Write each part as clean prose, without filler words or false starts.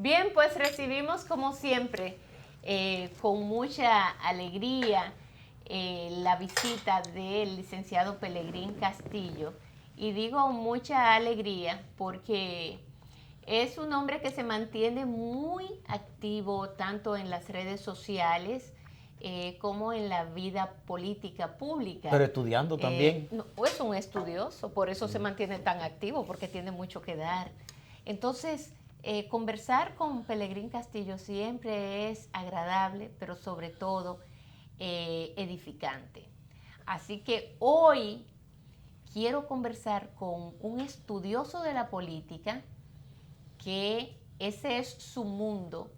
Bien, pues recibimos como siempre, con mucha alegría, la visita del licenciado Pelegrín Castillo. Y digo mucha alegría porque es un hombre que se mantiene muy activo tanto en las redes sociales como en la vida política pública. Pero estudiando también. No, es un estudioso, por eso se mantiene tan activo, porque tiene mucho que dar. Entonces, conversar con Pelegrín Castillo siempre es agradable, pero sobre todo edificante. Así que hoy quiero conversar con un estudioso de la política, que ese es su mundo,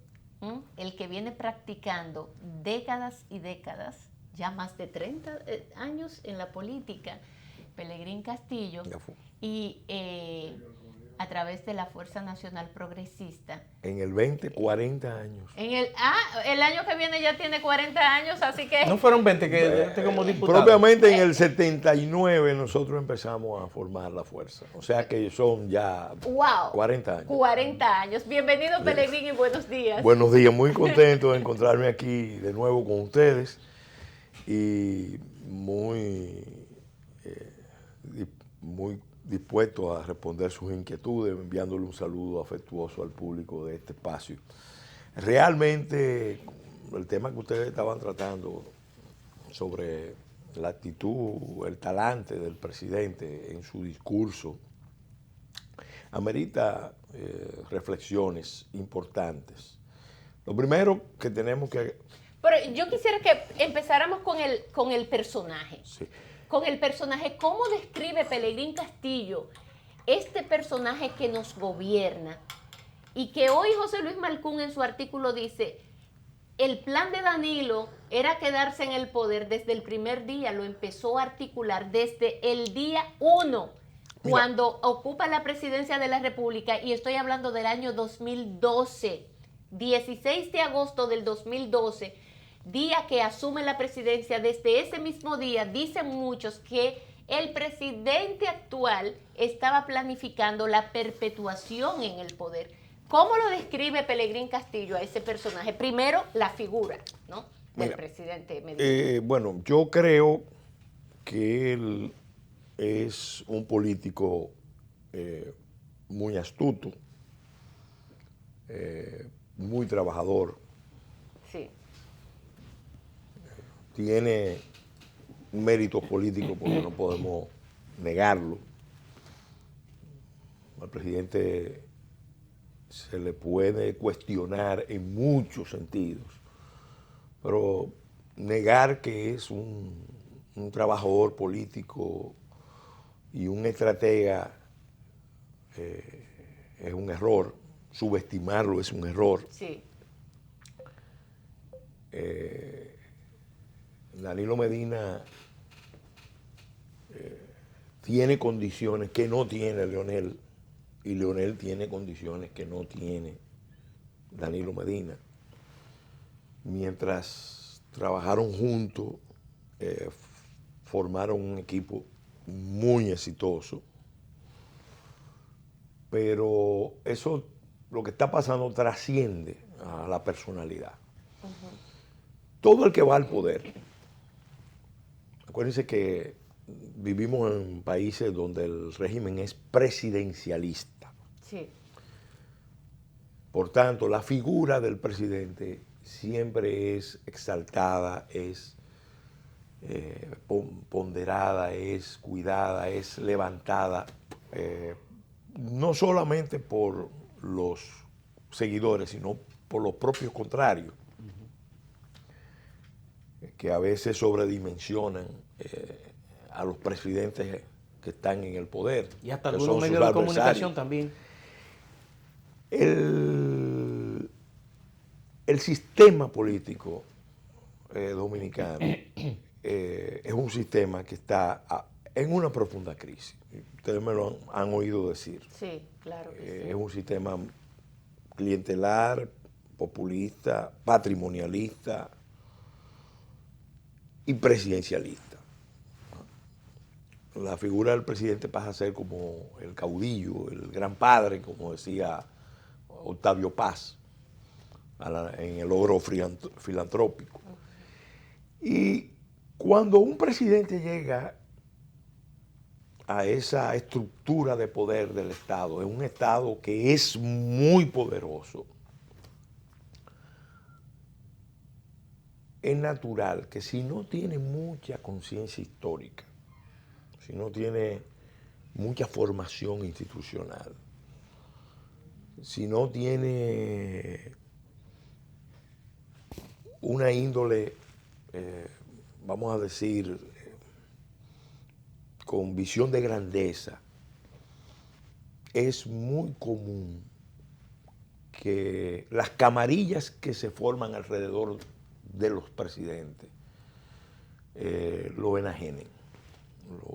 el que viene practicando décadas y décadas, ya más de 30 años en la política, Pelegrín Castillo, y a través de la Fuerza Nacional Progresista. En el 40 años. El año que viene ya tiene 40 años, así que... No fueron 20 que como diputado. Propiamente en el 79 nosotros empezamos a formar la fuerza. O sea que son ya 40 años. 40 años. Bienvenido, Pelegrín, y buenos días. Buenos días, muy contento de encontrarme aquí de nuevo con ustedes y muy dispuesto a responder sus inquietudes, enviándole un saludo afectuoso al público de este espacio. Realmente, el tema que ustedes estaban tratando sobre la actitud, el talante del presidente en su discurso, amerita reflexiones importantes. Lo primero que tenemos que... Pero yo quisiera que empezáramos con el personaje. Sí. Con el personaje, ¿cómo describe Pelegrín Castillo este personaje que nos gobierna? Y que hoy José Luis Malcún en su artículo dice, el plan de Danilo era quedarse en el poder desde el primer día, lo empezó a articular desde el día 1, cuando ocupa la presidencia de la República, y estoy hablando del año 2012, 16 de agosto del 2012, día que asume la presidencia. Desde ese mismo día dicen muchos que el presidente actual estaba planificando la perpetuación en el poder. ¿Cómo lo describe Pelegrín Castillo a ese personaje? Primero, la figura, ¿no?, del presidente Medina. Bueno, yo creo que él es un político muy astuto, muy trabajador. Sí. Tiene un mérito político porque no podemos negarlo. Al presidente se le puede cuestionar en muchos sentidos, pero negar que es un trabajador político y un estratega es un error, subestimarlo es un error. Sí. Danilo Medina tiene condiciones que no tiene Leonel, y Leonel tiene condiciones que no tiene Danilo Medina. Mientras trabajaron juntos, formaron un equipo muy exitoso, pero eso, lo que está pasando, trasciende a la personalidad. Todo el que va al poder, acuérdense que vivimos en países donde el régimen es presidencialista. Sí. Por tanto, la figura del presidente siempre es exaltada, es ponderada, es cuidada, es levantada, no solamente por los seguidores, sino por los propios contrarios, que a veces sobredimensionan a los presidentes que están en el poder. Y hasta algunos medios de comunicación también. El sistema político dominicano es un sistema que está en una profunda crisis. Ustedes me lo han oído decir. Sí, claro que sí. Es un sistema clientelar, populista, patrimonialista y presidencialista. La figura del presidente pasa a ser como el caudillo, el gran padre, como decía Octavio Paz. en el logro filantrópico. Y cuando un presidente llega a esa estructura de poder del Estado, en un Estado que es muy poderoso, es natural que si no tiene mucha conciencia histórica, si no tiene mucha formación institucional, si no tiene una índole, vamos a decir, con visión de grandeza, es muy común que las camarillas que se forman alrededor de los presidentes lo enajenen,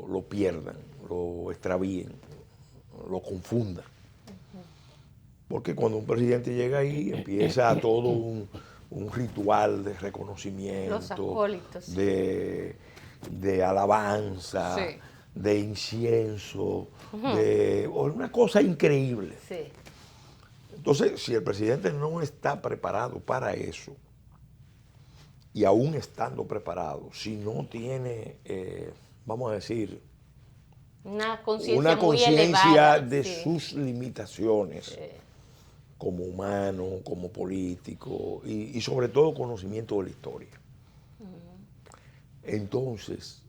lo pierdan, lo extravíen, lo confundan. Porque cuando un presidente llega ahí empieza todo un ritual de reconocimiento, los acólitos, de alabanza, sí, de incienso, de una cosa increíble. sí. Entonces, si el presidente no está preparado para eso, y aún estando preparado, si no tiene, vamos a decir, una conciencia de sí, sus limitaciones, sí, como humano, como político y sobre todo conocimiento de la historia. Entonces,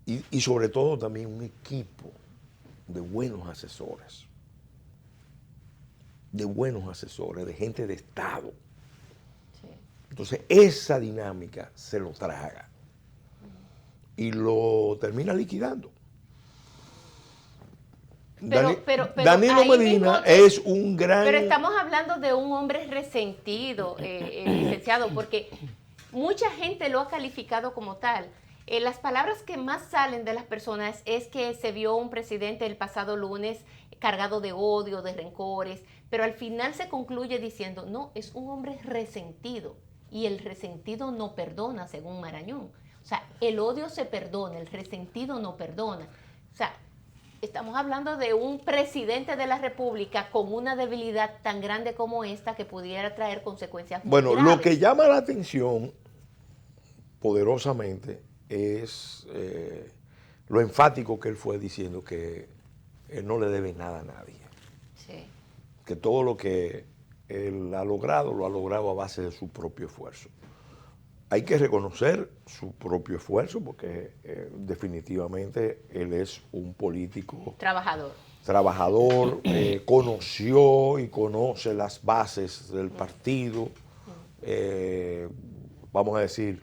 y sobre todo también un equipo de buenos asesores, de gente de Estado. sí. Entonces, esa dinámica se lo traga y lo termina liquidando. Pero Danilo Medina es un gran... Pero estamos hablando de un hombre resentido, licenciado, porque mucha gente lo ha calificado como tal. Las palabras que más salen de las personas es que se vio un presidente el pasado lunes cargado de odio, de rencores, pero al final se concluye diciendo, no, es un hombre resentido y el resentido no perdona, según Marañón. O sea, el odio se perdona, el resentido no perdona. O sea, estamos hablando de un presidente de la República con una debilidad tan grande como esta que pudiera traer consecuencias muy Bueno, graves. lo que llama la atención poderosamente es lo enfático que él fue diciendo que él no le debe nada a nadie. Sí. Que todo lo que él ha logrado, lo ha logrado a base de su propio esfuerzo. Hay que reconocer su propio esfuerzo porque definitivamente él es un político trabajador, conoció y conoce las bases del partido, vamos a decir,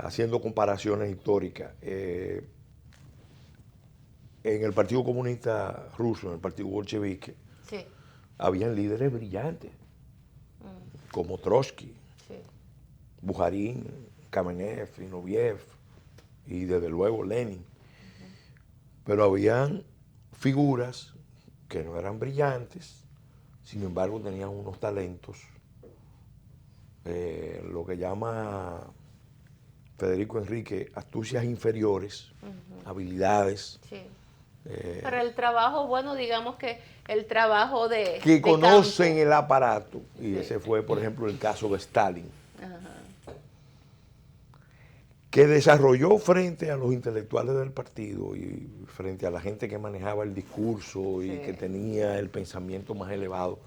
haciendo comparaciones históricas. En el Partido Comunista Ruso, en el Partido Bolchevique, Sí. habían líderes brillantes, como Trotsky, Sí. Bujarin, Kamenev, Zinoviev y desde luego Lenin. Pero habían figuras que no eran brillantes, sin embargo tenían unos talentos, lo que llama Federico Enrique astucias inferiores, habilidades. Sí. Pero el trabajo, bueno, digamos que el trabajo que conocen campo. el aparato, y Sí. ese fue, por ejemplo, el caso de Stalin, Ajá. que desarrolló frente a los intelectuales del partido y frente a la gente que manejaba el discurso y Sí. que tenía el pensamiento más elevado,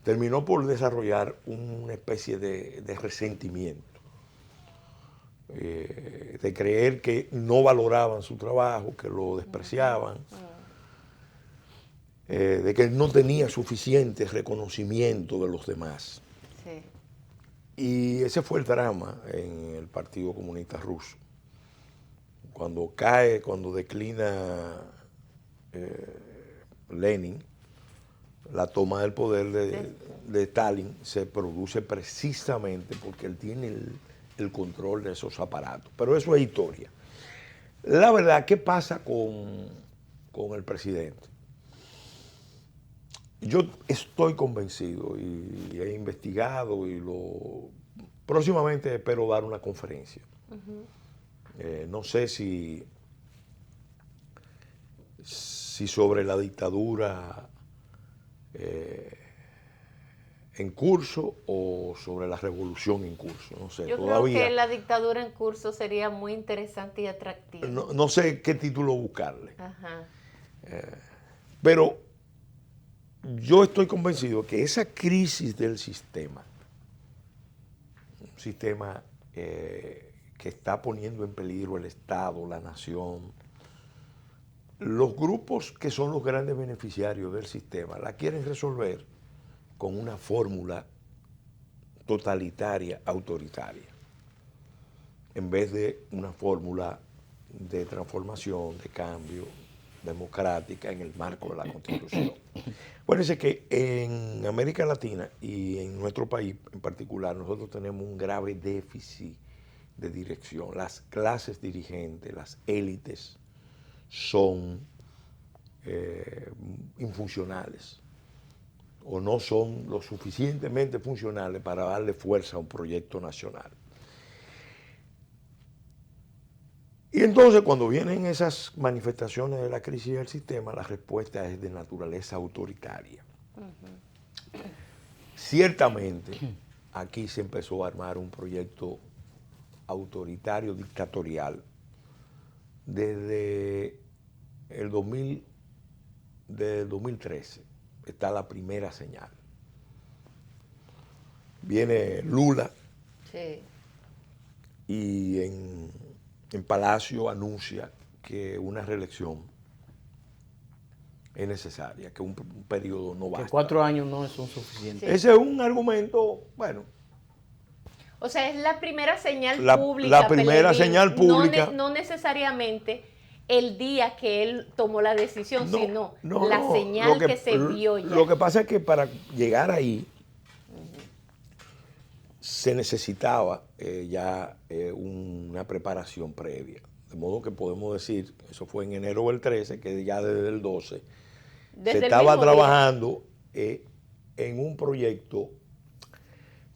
terminó por desarrollar una especie de resentimiento, de creer que no valoraban su trabajo, que lo despreciaban, de que no tenía suficiente reconocimiento de los demás. Sí. Y ese fue el drama en el Partido Comunista Ruso. Cuando cae, cuando declina Lenin, la toma del poder de Stalin se produce precisamente porque él tiene el control de esos aparatos. Pero eso es historia. La verdad, ¿qué pasa con el presidente? Yo estoy convencido y he investigado y próximamente espero dar una conferencia. No sé si sobre la dictadura en curso o sobre la revolución en curso. No sé, Yo todavía. creo que la dictadura en curso sería muy interesante y atractiva. No sé qué título buscarle. Ajá. Pero yo estoy convencido que esa crisis del sistema, un sistema que está poniendo en peligro el Estado, la nación, los grupos que son los grandes beneficiarios del sistema la quieren resolver con una fórmula totalitaria, autoritaria, en vez de una fórmula de transformación, de cambio, democrática en el marco de la Constitución. Acuérdense que en América Latina y en nuestro país en particular, nosotros tenemos un grave déficit de dirección. Las clases dirigentes, las élites, son infuncionales o no son lo suficientemente funcionales para darle fuerza a un proyecto nacional. Y entonces cuando vienen esas manifestaciones de la crisis del sistema, la respuesta es de naturaleza autoritaria. Ciertamente, aquí se empezó a armar un proyecto autoritario, dictatorial, desde el 2013 está la primera señal. Viene Lula Sí. y en Palacio anuncia que una reelección es necesaria, que un periodo no basta. Que 4 años no son suficientes. Sí. Ese es un argumento, bueno. O sea, es la primera señal La pública. primera Pelegrín. señal pública. No necesariamente el día que él tomó la decisión, sino la señal que se vio ya. Lo que pasa es que para llegar ahí se necesitaba ya una preparación previa. De modo que podemos decir, eso fue en enero del 13, que ya desde el 12 se estaba trabajando en un proyecto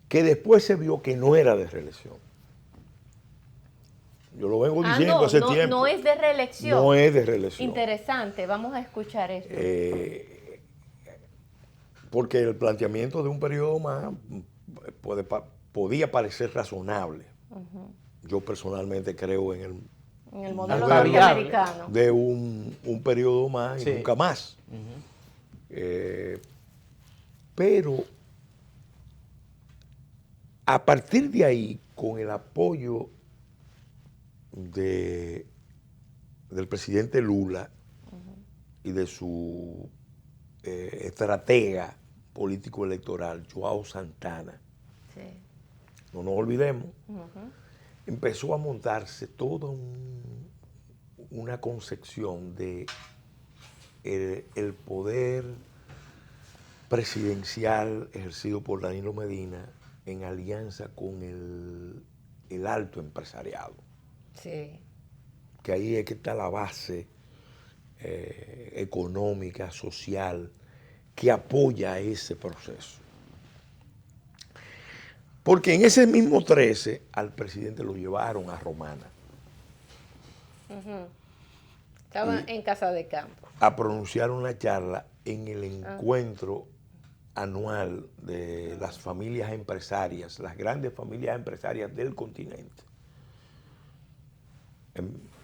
que después se vio que no era de reelección. Yo lo vengo diciendo hace tiempo. No es de reelección. No es de reelección. Interesante, vamos a escuchar eso. Porque el planteamiento de un periodo más podía parecer razonable. Yo personalmente creo en el modelo norteamericano. De un periodo más y nunca más. Pero a partir de ahí, con el apoyo del presidente Lula y de su estratega político electoral, Joao Santana, sí, no nos olvidemos, empezó a montarse toda una concepción de el poder presidencial ejercido por Danilo Medina en alianza con el alto empresariado. Sí. Que ahí es que está la base económica, social, que apoya ese proceso. Porque en ese mismo 13 al presidente lo llevaron a Romana. Estaba en Casa de Campo. A pronunciar una charla en el encuentro anual de las familias empresarias, las grandes familias empresarias del continente.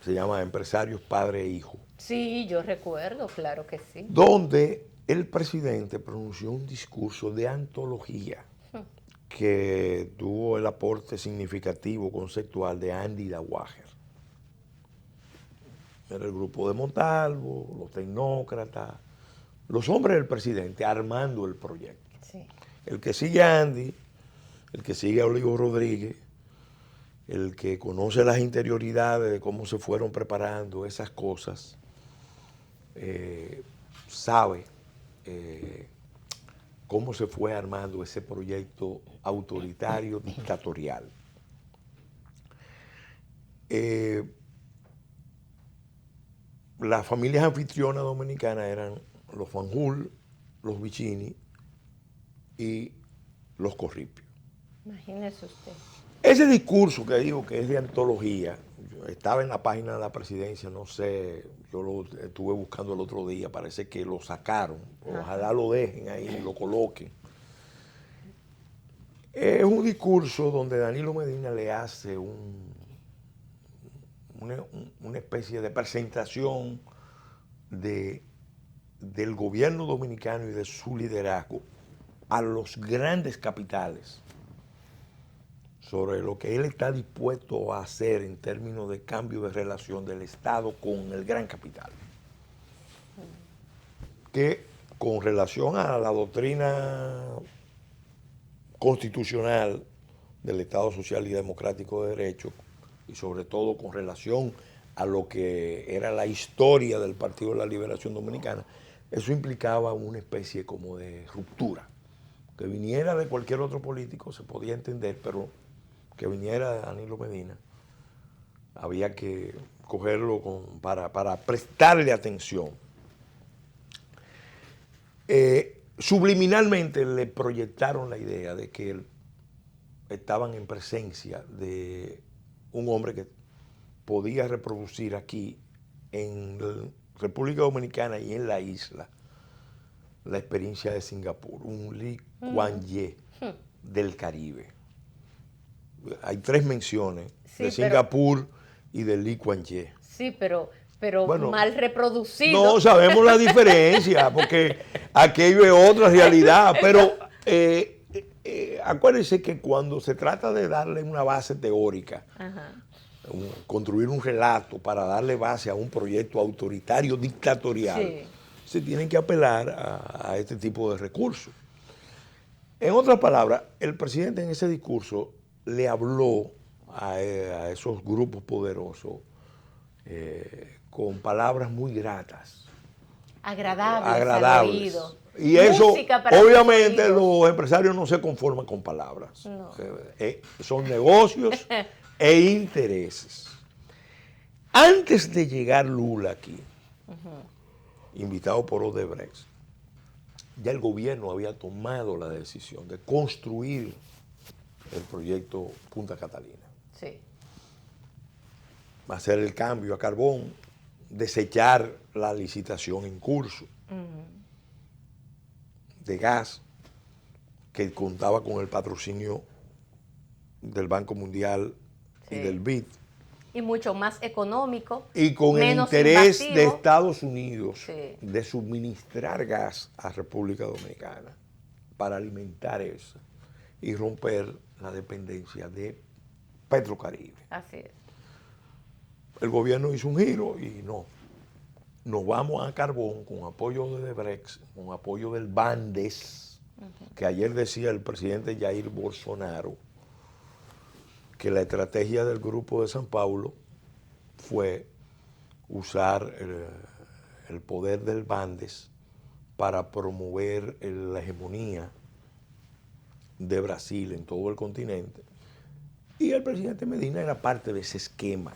Se llama Empresarios Padre e Hijo. Sí, yo recuerdo, claro que sí. Donde el presidente pronunció un discurso de antología que tuvo el aporte significativo conceptual de Andy Dawager. Era el grupo de Montalvo, los tecnócratas, los hombres del presidente armando el proyecto. Sí. El que sigue a Andy, el que sigue a Olivo Rodríguez, el que conoce las interioridades de cómo se fueron preparando esas cosas, sabe cómo se fue armando ese proyecto autoritario, dictatorial. Las familias anfitrionas dominicanas eran los Fanjul, los Vicini y los Corripio. Imagínese usted. Ese discurso que digo que es de antología, estaba en la página de la presidencia, no sé, yo lo estuve buscando el otro día, parece que lo sacaron, ojalá lo dejen ahí, lo coloquen. Es un discurso donde Danilo Medina le hace una especie de presentación del gobierno dominicano y de su liderazgo a los grandes capitales sobre lo que él está dispuesto a hacer en términos de cambio de relación del Estado con el gran capital. Que con relación a la doctrina constitucional del Estado Social y Democrático de Derecho, y sobre todo con relación a lo que era la historia del Partido de la Liberación Dominicana, eso implicaba una especie como de ruptura. Que viniera de cualquier otro político se podía entender, pero que viniera de Danilo Medina había que cogerlo para prestarle atención. Subliminalmente le proyectaron la idea de que estaban en presencia de un hombre que podía reproducir aquí en la República Dominicana y en la isla la experiencia de Singapur, un Lee Kuan Yew del Caribe. Hay 3 menciones de Singapur y de Lee Kuan Yew. Sí, pero Bueno, mal reproducido. No sabemos la diferencia, porque aquello es otra realidad, pero acuérdense que cuando se trata de darle una base teórica, construir un relato para darle base a un proyecto autoritario, dictatorial, se tienen que apelar a este tipo de recursos. En otras palabras, el presidente en ese discurso le habló a esos grupos poderosos con palabras muy gratas. Agradables. Al oído. Y eso, obviamente, los empresarios no se conforman con palabras. No. Son negocios e intereses. Antes de llegar Lula aquí, invitado por Odebrecht, ya el gobierno había tomado la decisión de construir el proyecto Punta Catalina. Sí. Hacer el cambio a carbón, desechar la licitación en curso de gas que contaba con el patrocinio del Banco Mundial y del BID. Y mucho más económico. Y con el interés de Estados Unidos de suministrar gas a República Dominicana para alimentar eso y romper la dependencia de Petrocaribe. Así es. El gobierno hizo un giro y no. Nos vamos a carbón con apoyo de Odebrecht, con apoyo del Bandes, que ayer decía el presidente Jair Bolsonaro que la estrategia del Grupo de San Paulo fue usar el poder del Bandes para promover la hegemonía de Brasil en todo el continente. Y el presidente Medina era parte de ese esquema.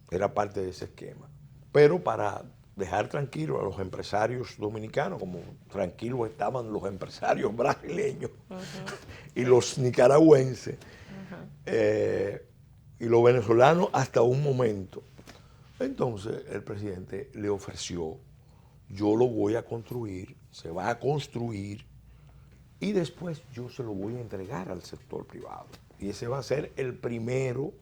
Era parte de ese esquema. Pero para dejar tranquilos a los empresarios dominicanos, como tranquilos estaban los empresarios brasileños y los nicaragüenses y los venezolanos hasta un momento. Entonces el presidente le ofreció, yo lo voy a construir, se va a construir y después yo se lo voy a entregar al sector privado. Y ese va a ser el primero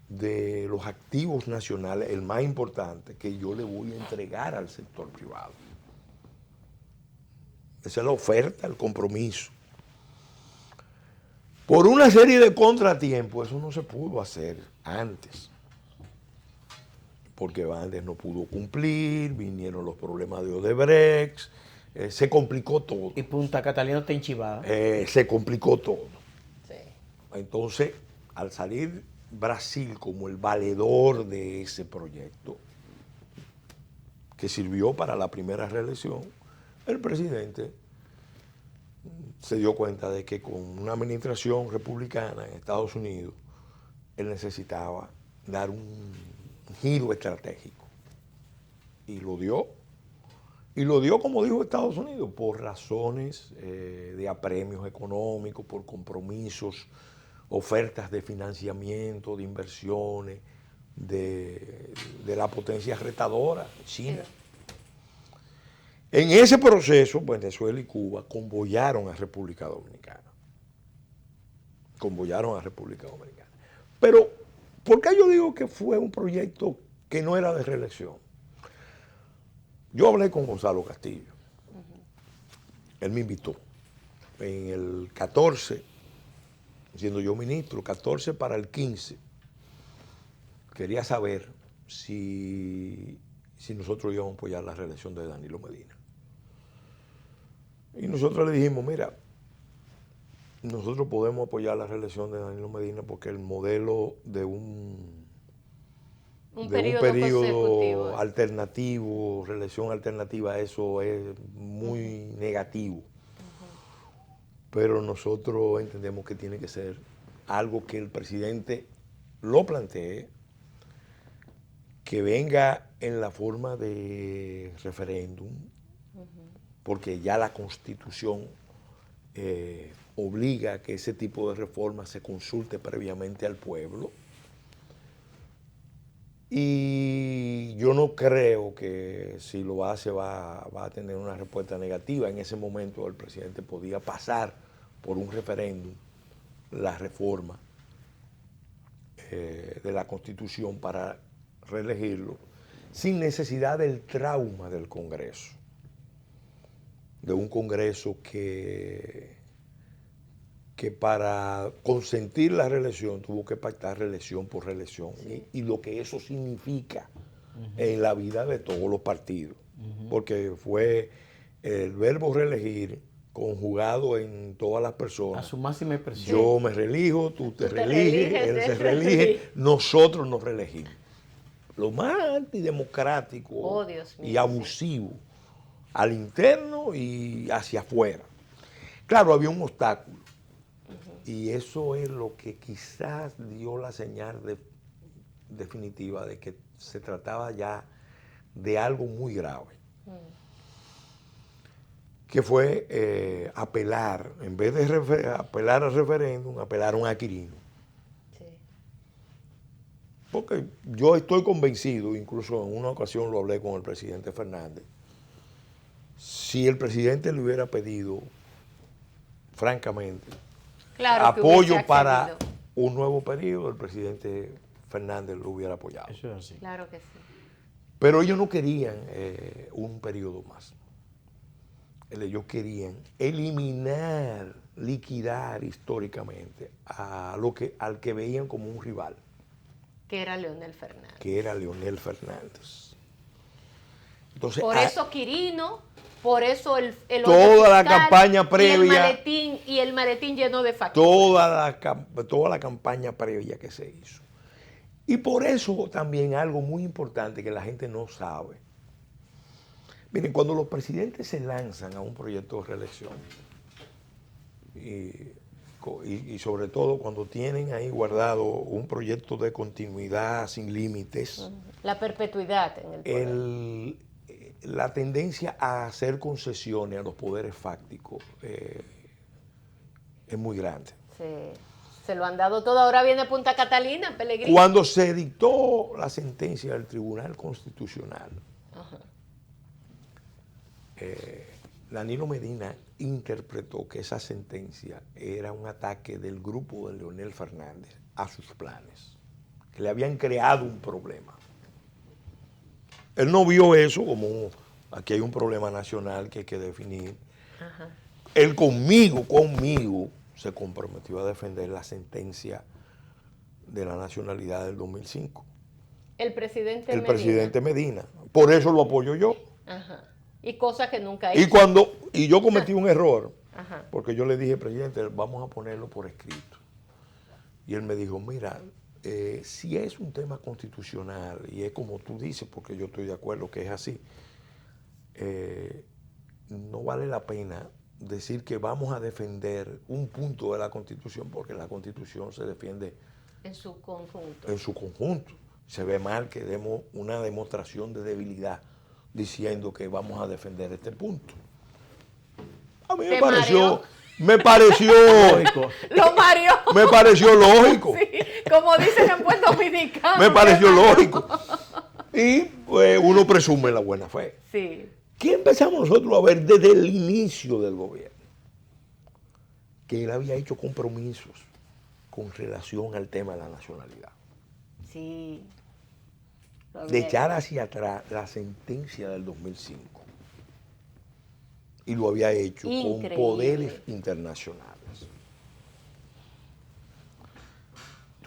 de los activos nacionales, el más importante, que yo le voy a entregar al sector privado. Esa es la oferta, el compromiso. Por una serie de contratiempos, eso no se pudo hacer antes. Porque Bandes no pudo cumplir, vinieron los problemas de Odebrecht, se complicó todo. Y Punta Catalina está enchivada. Se complicó todo. Sí. Entonces, al salir Brasil como el valedor de ese proyecto, que sirvió para la primera reelección, el presidente se dio cuenta de que con una administración republicana en Estados Unidos, él necesitaba dar un giro estratégico. Y lo dio. Y lo dio, como dijo Estados Unidos, por razones de apremios económicos, por compromisos, ofertas de financiamiento, de inversiones, de la potencia retadora, China. En ese proceso, Venezuela y Cuba convoyaron a República Dominicana. convoyaron a República Dominicana. Pero, ¿por qué yo digo que fue un proyecto que no era de reelección? Yo hablé con Gonzalo Castillo. Él me invitó. En el 14, siendo yo ministro, 14 para el 15, quería saber si nosotros íbamos a apoyar la reelección de Danilo Medina. Y nosotros le dijimos, mira, nosotros podemos apoyar la reelección de Danilo Medina porque el modelo de un periodo alternativo, reelección alternativa, eso es muy negativo. Pero nosotros entendemos que tiene que ser algo que el presidente lo plantee, que venga en la forma de referéndum, porque ya la Constitución obliga a que ese tipo de reforma se consulte previamente al pueblo. Y yo no creo que si lo hace va a tener una respuesta negativa. En ese momento el presidente podía pasar por un referéndum la reforma de la Constitución para reelegirlo, sin necesidad del trauma del Congreso, de un Congreso que para consentir la reelección tuvo que pactar reelección por reelección, y lo que eso significa en la vida de todos los partidos, porque fue el verbo reelegir conjugado en todas las personas. A su máxima expresión. Yo me reelijo, tú te reeliges, él se reelige, nosotros nos reelegimos. Lo más antidemocrático y abusivo al interno y hacia afuera. Claro, había un obstáculo. Y eso es lo que quizás dio la señal definitiva de que se trataba ya de algo muy grave. Que fue apelar, en vez de apelar al referéndum, apelaron a Quirino. Sí. Porque yo estoy convencido, incluso en una ocasión lo hablé con el presidente Fernández, si el presidente le hubiera pedido, francamente, apoyo para un nuevo periodo, el presidente Fernández lo hubiera apoyado. Eso es así. Claro que sí. Pero ellos no querían un periodo más. Ellos querían eliminar, liquidar históricamente al que veían como un rival. Que era Leonel Fernández. Entonces, por eso Quirino, por eso el toda la campaña previa y el maletín lleno de facturas. Toda la campaña previa que se hizo. Y por eso también algo muy importante que la gente no sabe. Miren, cuando los presidentes se lanzan a un proyecto de reelección, y sobre todo cuando tienen ahí guardado un proyecto de continuidad sin límites. La perpetuidad en el poder. La tendencia a hacer concesiones a los poderes fácticos es muy grande. Sí, se lo han dado todo. Ahora viene Punta Catalina, Pellegrini. Cuando se dictó la sentencia del Tribunal Constitucional, Danilo Medina interpretó que esa sentencia era un ataque del grupo de Leonel Fernández a sus planes, que le habían creado un problema. Él no vio eso como aquí hay un problema nacional que hay que definir. Él conmigo, se comprometió a defender la sentencia de la nacionalidad del 2005. El presidente Medina. Por eso lo apoyo yo. Y cosas que nunca hizo. Y yo cometí un error, porque yo le dije, presidente, vamos a ponerlo por escrito. Y él me dijo, mira, si es un tema constitucional y es como tú dices, porque yo estoy de acuerdo que es así, no vale la pena decir que vamos a defender un punto de la Constitución, porque la Constitución se defiende en su conjunto. Se ve mal que demos una demostración de debilidad diciendo que vamos a defender este punto. A mí me pareció lógico. Lo mareó. Me pareció lógico. Sí, como dicen en Puerto Dominicano. Me pareció lógico. Y pues, uno presume la buena fe. Sí. ¿Qué empezamos nosotros a ver desde el inicio del gobierno? Que él había hecho compromisos con relación al tema de la nacionalidad. Sí. De echar hacia atrás la sentencia del 2005. Y lo había hecho Increíble. con poderes internacionales.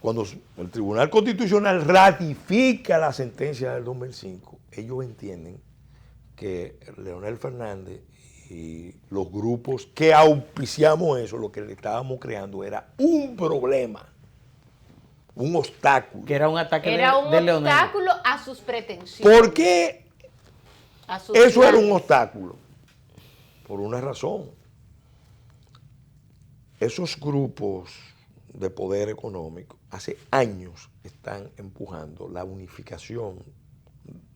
Cuando el Tribunal Constitucional ratifica la sentencia del 2005, ellos entienden que Leonel Fernández y los grupos que auspiciamos eso, lo que le estábamos creando era un problema, un obstáculo. Que era un ataque Era un de Leonel. obstáculo a sus pretensiones. ¿Por qué a sus eso era un planes. obstáculo? Por una razón. Esos grupos de poder económico hace años están empujando la unificación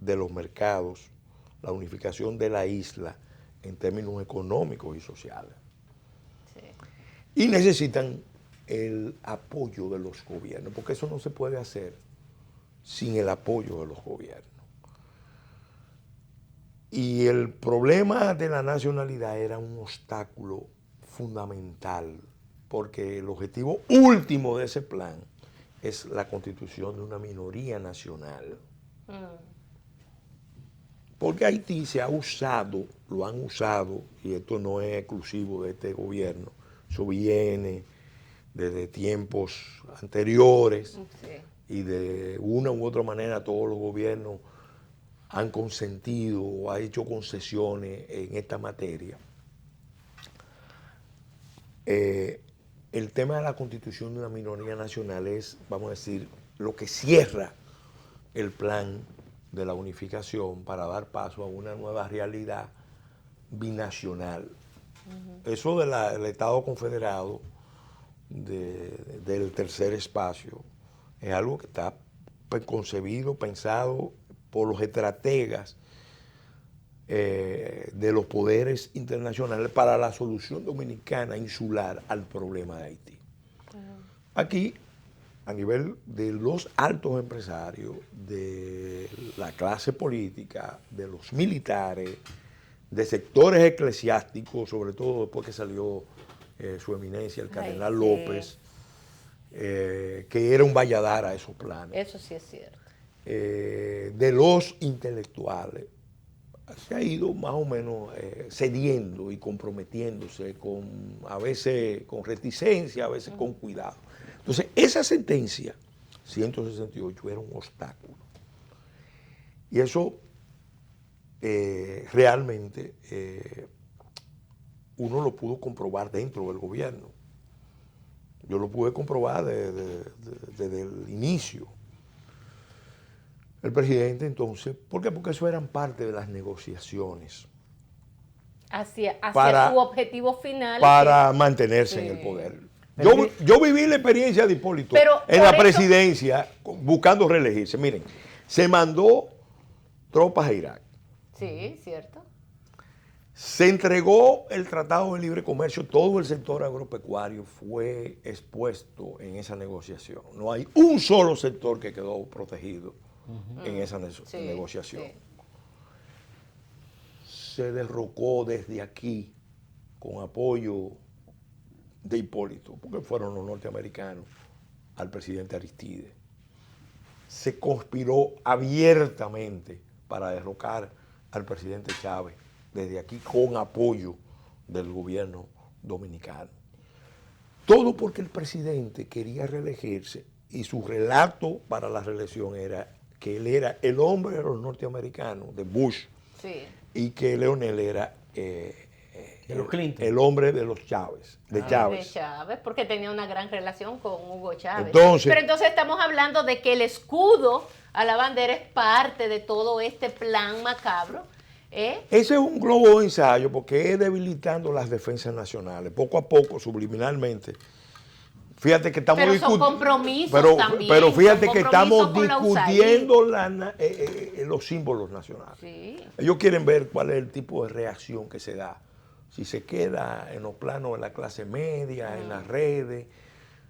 de los mercados, la unificación de la isla en términos económicos y sociales. Sí. Y necesitan el apoyo de los gobiernos, porque eso no se puede hacer sin el apoyo de los gobiernos. Y el problema de la nacionalidad era un obstáculo fundamental, porque el objetivo último de ese plan es la constitución de una minoría nacional. Porque Haití se ha usado, lo han usado, y esto no es exclusivo de este gobierno, eso viene desde tiempos anteriores, Sí. y de una u otra manera todos los gobiernos han consentido o han hecho concesiones en esta materia. El tema de la constitución de una minoría nacional es, vamos a decir, lo que cierra el plan de la unificación para dar paso a una nueva realidad binacional. Eso del Estado Confederado, del tercer espacio, es algo que está concebido, pensado por los estrategas de los poderes internacionales para la solución dominicana insular al problema de Haití. Aquí, a nivel de los altos empresarios, de la clase política, de los militares, de sectores eclesiásticos, sobre todo después que salió su eminencia, el cardenal López, que era un valladar a esos planes. Eso sí es cierto. De los intelectuales, se ha ido más o menos cediendo y comprometiéndose, a veces con reticencia, a veces con cuidado. Entonces, esa sentencia, 168, era un obstáculo. Y eso realmente uno lo pudo comprobar dentro del gobierno. Yo lo pude comprobar desde el inicio. El presidente entonces, ¿por qué? Porque eso eran parte de las negociaciones. Hacia Para- su objetivo final. Para mantenerse Sí. en el poder. Pero Yo viví la experiencia de Hipólito Pero en por la eso- presidencia buscando reelegirse. Miren, se mandó tropas a Irak. Sí, cierto. Se entregó el Tratado de Libre Comercio, todo el sector agropecuario fue expuesto en esa negociación. No hay un solo sector que quedó protegido en esa Sí, negociación. sí. Se derrocó desde aquí con apoyo de Hipólito, porque fueron los norteamericanos, al presidente Aristides. Se conspiró abiertamente para derrocar al presidente Chávez desde aquí con apoyo del gobierno dominicano. Todo porque el presidente quería reelegirse y su relato para la reelección era que él era el hombre de los norteamericanos, de Bush, Sí. y que Leonel era De los Clinton. el hombre de los Chávez, de Chávez. De Chávez, porque tenía una gran relación con Hugo Chávez. Entonces- Pero entonces estamos hablando de que el escudo a la bandera es parte de todo este plan macabro. Ese es un globo de ensayo porque es debilitando las defensas nacionales, poco a poco, subliminalmente. Fíjate que estamos Pero son discutiendo. compromisos también, Pero fíjate son que estamos compromisos con la discutiendo los símbolos nacionales. Sí. Ellos quieren ver cuál es el tipo de reacción que se da. Si se queda en los planos de la clase media, en las redes,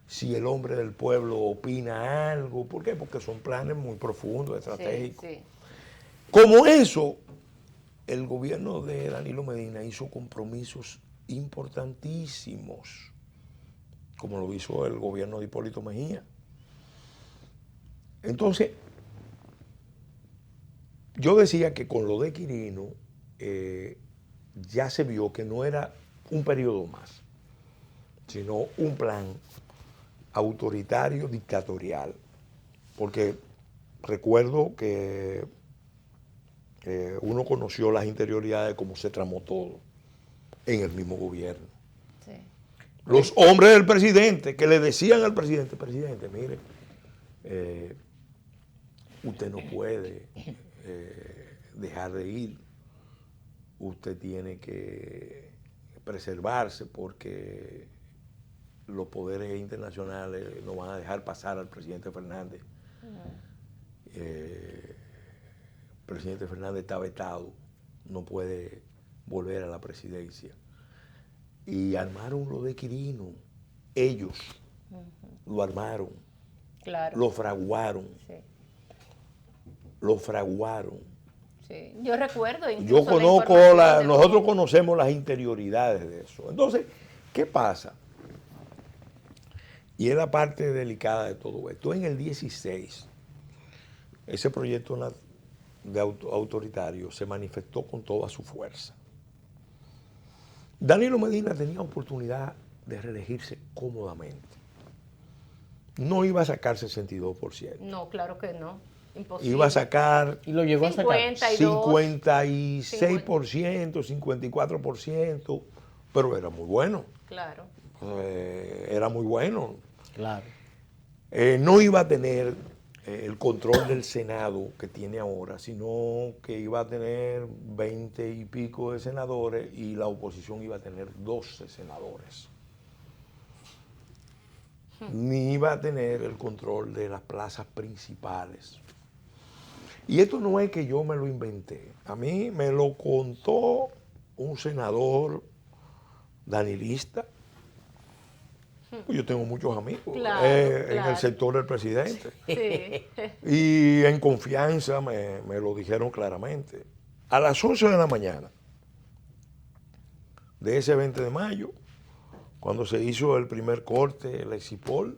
si el hombre del pueblo opina algo. ¿Por qué? Porque son planes muy profundos, estratégicos. Sí, sí. Como eso, el gobierno de Danilo Medina hizo compromisos importantísimos como lo hizo el gobierno de Hipólito Mejía. Entonces, yo decía que con lo de Quirino ya se vio que no era un periodo más, sino un plan autoritario, dictatorial. Porque recuerdo que uno conoció las interioridades de cómo se tramó todo en el mismo gobierno. Sí. Los hombres del presidente que le decían al presidente, mire, usted no puede dejar de ir, usted tiene que preservarse porque los poderes internacionales no van a dejar pasar al presidente Fernández. El presidente Fernández está vetado, no puede volver a la presidencia. Y armaron lo de Quirino, ellos lo armaron, Claro. lo fraguaron, Sí. lo fraguaron. Sí. Yo recuerdo Yo incluso conozco, la información de nosotros conocemos las interioridades de eso. Entonces, ¿qué pasa? Y es la parte delicada de todo esto. En el 16, ese proyecto de autoritario se manifestó con toda su fuerza. Danilo Medina tenía oportunidad de reelegirse cómodamente. No iba a sacar 62%. No, claro que no. Imposible. Iba a sacar Y lo llegó a sacar. 56%, 54%, pero era muy bueno. Claro. Era muy bueno. Claro. No iba a tener el control del Senado que tiene ahora, sino que iba a tener 20 y pico de senadores y la oposición iba a tener 12 senadores. Ni iba a tener el control de las plazas principales. Y esto no es que yo me lo inventé. A mí me lo contó un senador danilista. Yo tengo muchos amigos Claro, en claro. el sector del presidente. Sí. Y en confianza me lo dijeron claramente. A las 11 de la mañana de ese 20 de mayo, cuando se hizo el primer corte, el Exipol,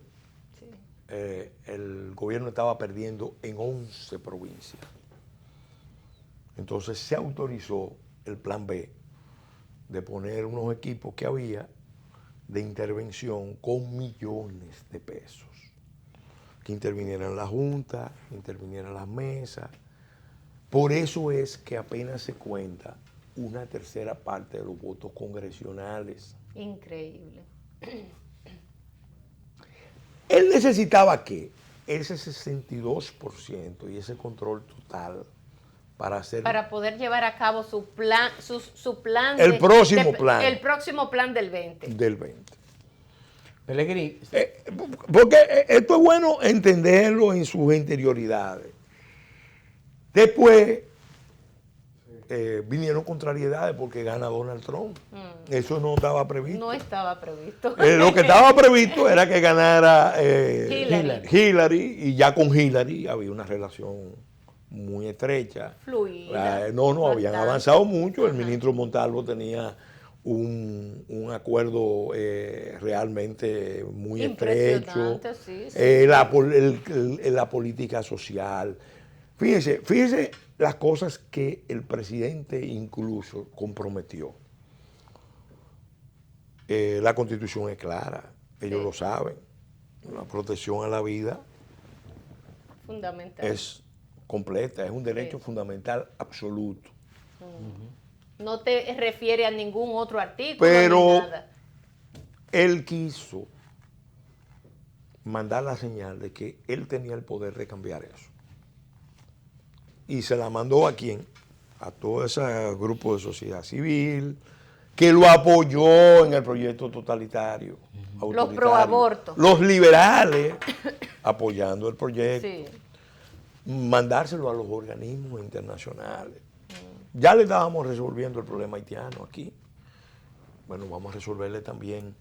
Sí. el gobierno estaba perdiendo en 11 provincias. Entonces se autorizó el plan B de poner unos equipos que había de intervención con millones de pesos. Que intervinieran la Junta, que intervinieran las mesas. Por eso es que apenas se cuenta una tercera parte de los votos congresionales. Increíble. Él necesitaba ¿qué? Ese 62% y ese control total para poder llevar a cabo su plan, su plan. El próximo plan. El próximo plan del 20. del 20. Pellegrini. Porque esto es bueno entenderlo en sus interioridades. Después vinieron contrariedades porque gana Donald Trump. Eso no estaba previsto. No estaba previsto. Lo que estaba previsto era que ganara Hillary. y ya con Hillary había una relación muy estrecha. Fluida. No, habían avanzado mucho. El Ajá. ministro Montalvo tenía un acuerdo realmente muy estrecho. Sí, sí. La política social. Fíjese las cosas que el presidente incluso comprometió. La Constitución es clara, ellos Sí. lo saben. La protección a la vida Fundamental. es completa, es un derecho Sí. fundamental absoluto. No te refiere a ningún otro artículo Pero ni nada. él quiso mandar la señal de que él tenía el poder de cambiar eso. Y se la mandó ¿a quién? A todo ese grupo de sociedad civil que lo apoyó en el proyecto totalitario. autoritario. proaborto. Los liberales apoyando el proyecto. Sí. Mandárselo a los organismos internacionales. Ya le estábamos resolviendo el problema haitiano aquí. Bueno, vamos a resolverle también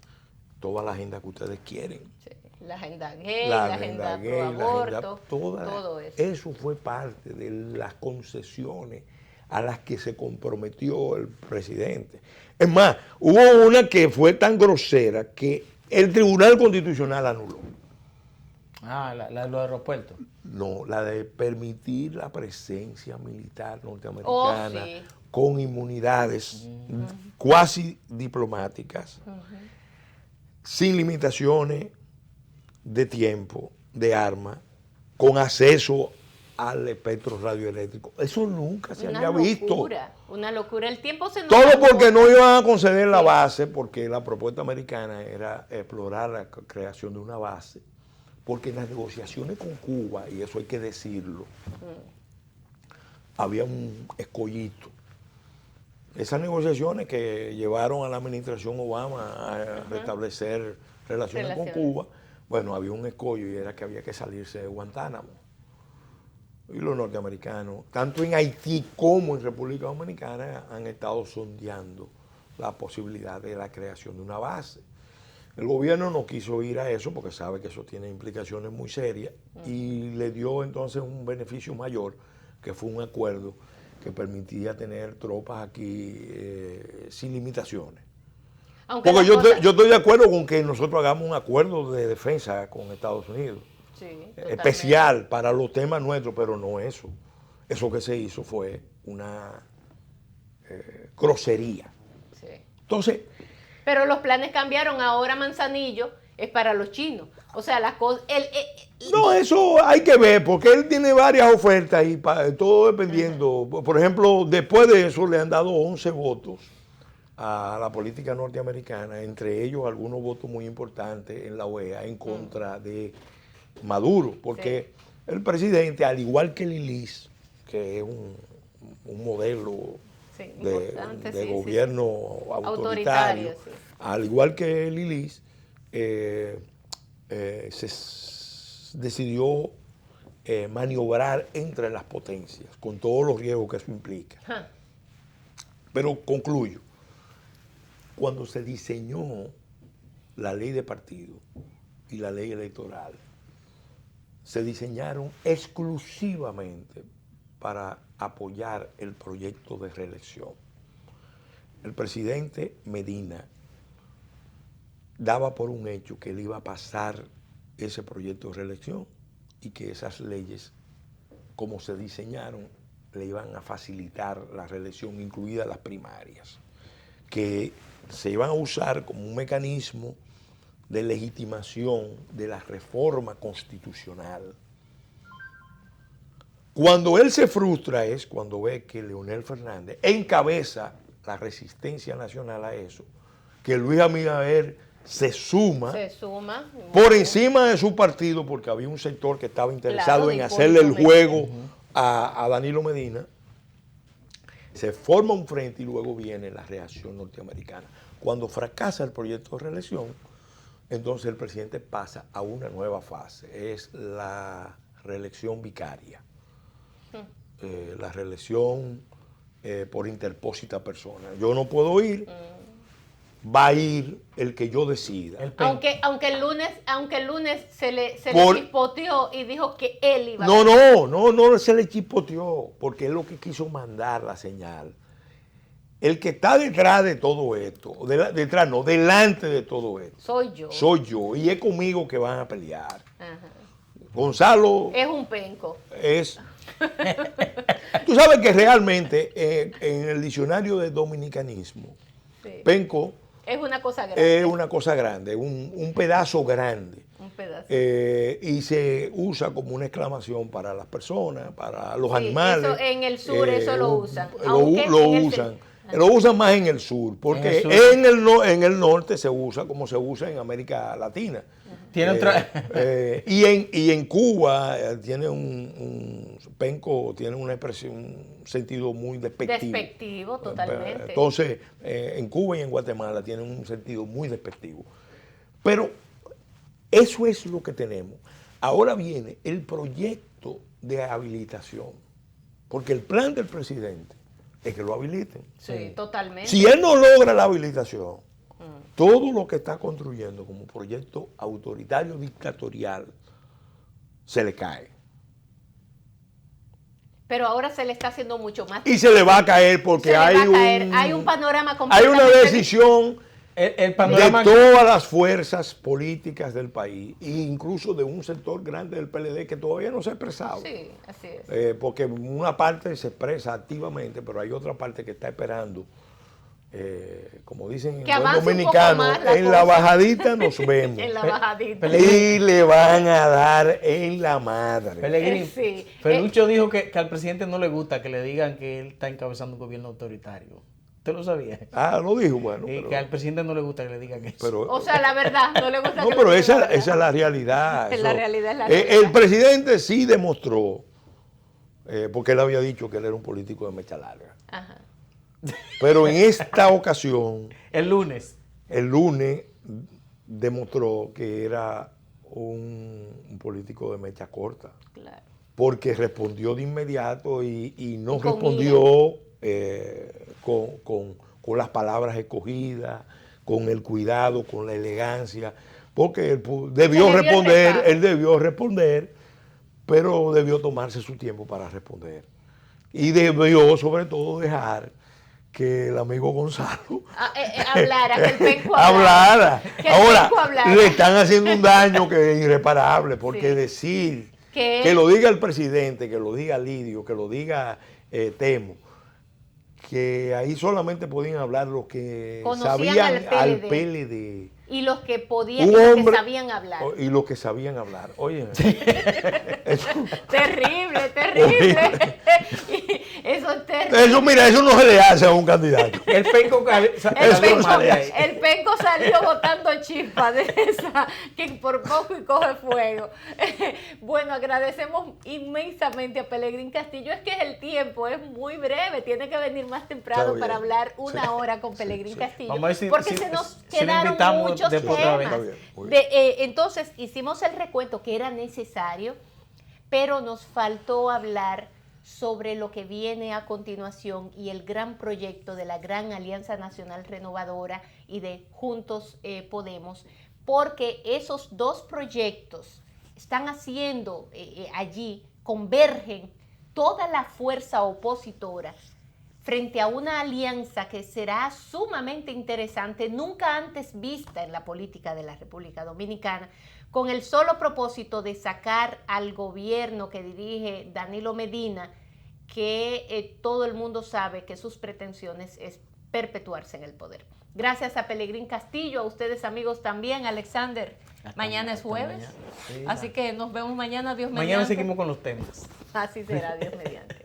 toda la agenda que ustedes quieren. Sí. La agenda gay, la agenda pro-aborto, todo eso. Eso fue parte de las concesiones a las que se comprometió el presidente. Es más, hubo una que fue tan grosera que el Tribunal Constitucional anuló. Ah, la de los aeropuertos. No, la de permitir la presencia militar norteamericana Oh, sí. con inmunidades cuasi diplomáticas, sin limitaciones de tiempo, de armas, con acceso al espectro radioeléctrico. Eso nunca se había visto. Una locura. El tiempo se nos Todo acabó. porque no iban a conceder la base, porque la propuesta americana era explorar la creación de una base, porque en las negociaciones con Cuba, y eso hay que decirlo, había un escollito. Esas negociaciones que llevaron a la administración Obama a restablecer relaciones con Cuba, bueno, había un escollo y era que había que salirse de Guantánamo. Y los norteamericanos, tanto en Haití como en República Dominicana, han estado sondeando la posibilidad de la creación de una base. El gobierno no quiso ir a eso porque sabe que eso tiene implicaciones muy serias y le dio entonces un beneficio mayor, que fue un acuerdo que permitía tener tropas aquí sin limitaciones. Porque yo estoy de acuerdo con que nosotros hagamos un acuerdo de defensa con Estados Unidos. Sí, especial para los temas nuestros, pero no eso. Eso que se hizo fue una grosería. Sí. Entonces, pero los planes cambiaron. Ahora Manzanillo es para los chinos. O sea, las cosas... no, eso hay que ver, porque él tiene varias ofertas y todo dependiendo. Por ejemplo, después de eso le han dado 11 votos a la política norteamericana, entre ellos algunos votos muy importantes en la OEA en contra de Maduro, porque el presidente, al igual que Lilis, que es un modelo de gobierno autoritario, al igual que Lilis, se decidió maniobrar entre las potencias, con todos los riesgos que eso implica. Pero concluyo, cuando se diseñó la ley de partido y la ley electoral, se diseñaron exclusivamente para apoyar el proyecto de reelección. El presidente Medina daba por un hecho que él iba a pasar ese proyecto de reelección y que esas leyes, como se diseñaron, le iban a facilitar la reelección, incluidas las primarias, que se iban a usar como un mecanismo de legitimación de la reforma constitucional. Cuando él se frustra es cuando ve que Leonel Fernández encabeza la resistencia nacional a eso, que Luis Abinader se suma por encima de su partido, porque había un sector que estaba interesado en hacerle el juego a Danilo Medina. Se forma un frente y luego viene la reacción norteamericana. Cuando fracasa el proyecto de reelección, entonces el presidente pasa a una nueva fase, es la reelección vicaria, la reelección por interpósita persona. Yo no puedo ir, va a ir el que yo decida. Aunque el lunes se le chispoteó y dijo que él iba a No se le chispoteó, porque es lo que quiso mandar la señal. El que está detrás de todo esto, delante de todo esto. Soy yo, y es conmigo que van a pelear. Gonzalo... es un penco. Tú sabes que realmente en el diccionario de dominicanismo, penco es una cosa grande. Es una cosa grande, un pedazo grande. Un pedazo. Y se usa como una exclamación para las personas, para los animales. Eso, en el sur eso lo usan. Lo usan más en el sur, porque en el norte se usa como se usa en América Latina. Tiene y en Cuba tiene un penco, tiene una expresión, un sentido muy despectivo. Despectivo, totalmente. Entonces, en Cuba y en Guatemala tienen un sentido muy despectivo. Pero eso es lo que tenemos. Ahora viene el proyecto de habilitación, porque el plan del presidente es que lo habiliten. Sí, totalmente. Si él no logra la habilitación, todo lo que está construyendo como proyecto autoritario dictatorial se le cae. Pero ahora se le está haciendo mucho más. Y se le va a caer porque hay un panorama completamente... Hay una decisión el panorama... de todas las fuerzas políticas del país, e incluso de un sector grande del PLD que todavía no se ha expresado. Sí, así es. Porque una parte se expresa activamente, pero hay otra parte que está esperando, como dicen en Que buen avance un poco dominicano, más la en la cosa. bajadita nos vemos. En la bajadita. Y le van a dar en la madre. Pellegrini, Sí. Felucho dijo que al presidente no le gusta que le digan que él está encabezando un gobierno autoritario. ¿Usted lo sabía? Ah, lo dijo, bueno. Y que al presidente no le gusta que le digan eso. pero- O sea, la verdad, no le gusta no, que pero le esa digan la es la realidad. La eso. realidad es la El realidad. presidente sí demostró, porque él había dicho que él era un político de mecha larga. Ajá. Pero en esta ocasión, El lunes. el lunes, demostró que era un político de mecha corta. Claro. Porque respondió de inmediato y no Y con respondió con las palabras escogidas, con el cuidado, con la elegancia, porque él debió debió responder, pero debió tomarse su tiempo para responder. Y debió sobre todo dejar que el amigo Gonzalo Hablara, que el penco hablara. hablara. Que el Ahora penco hablara. le están haciendo un daño que es irreparable, porque Sí. decir Que- que lo diga el presidente, que lo diga Lidio, que lo diga Temo, que ahí solamente podían hablar los que Conocían sabían al al PLD. PLD. Y los que podían, Un y los que hombre- sabían hablar. Y los que sabían hablar. Oye, Terrible, terrible. Eso es terrible. eso, mira, eso no se le hace a un candidato. El penco El penco salió botando chispas de esa, que por poco y coge fuego. Bueno, agradecemos inmensamente a Pellegrín Castillo. Es que el tiempo es muy breve, tiene que venir más temprano Está bien. para hablar una Sí. hora con Pellegrín sí. Castillo. Vamos a ver si- porque si- se nos si le quedaron invitamos muchos después otra vez. temas. Está bien, muy bien. Entonces hicimos el recuento que era necesario, pero nos faltó hablar sobre lo que viene a continuación y el gran proyecto de la Gran Alianza Nacional Renovadora y de Juntos Podemos, porque esos dos proyectos están haciendo allí, convergen toda la fuerza opositora frente a una alianza que será sumamente interesante, nunca antes vista en la política de la República Dominicana, con el solo propósito de sacar al gobierno que dirige Danilo Medina, que todo el mundo sabe que sus pretensiones es perpetuarse en el poder. Gracias a Pellegrín Castillo, a ustedes amigos también, Alexander. Mañana es jueves, mañana. Sí. así que nos vemos mañana, Dios mediante. Mañana seguimos con los temas. Así será, Dios mediante.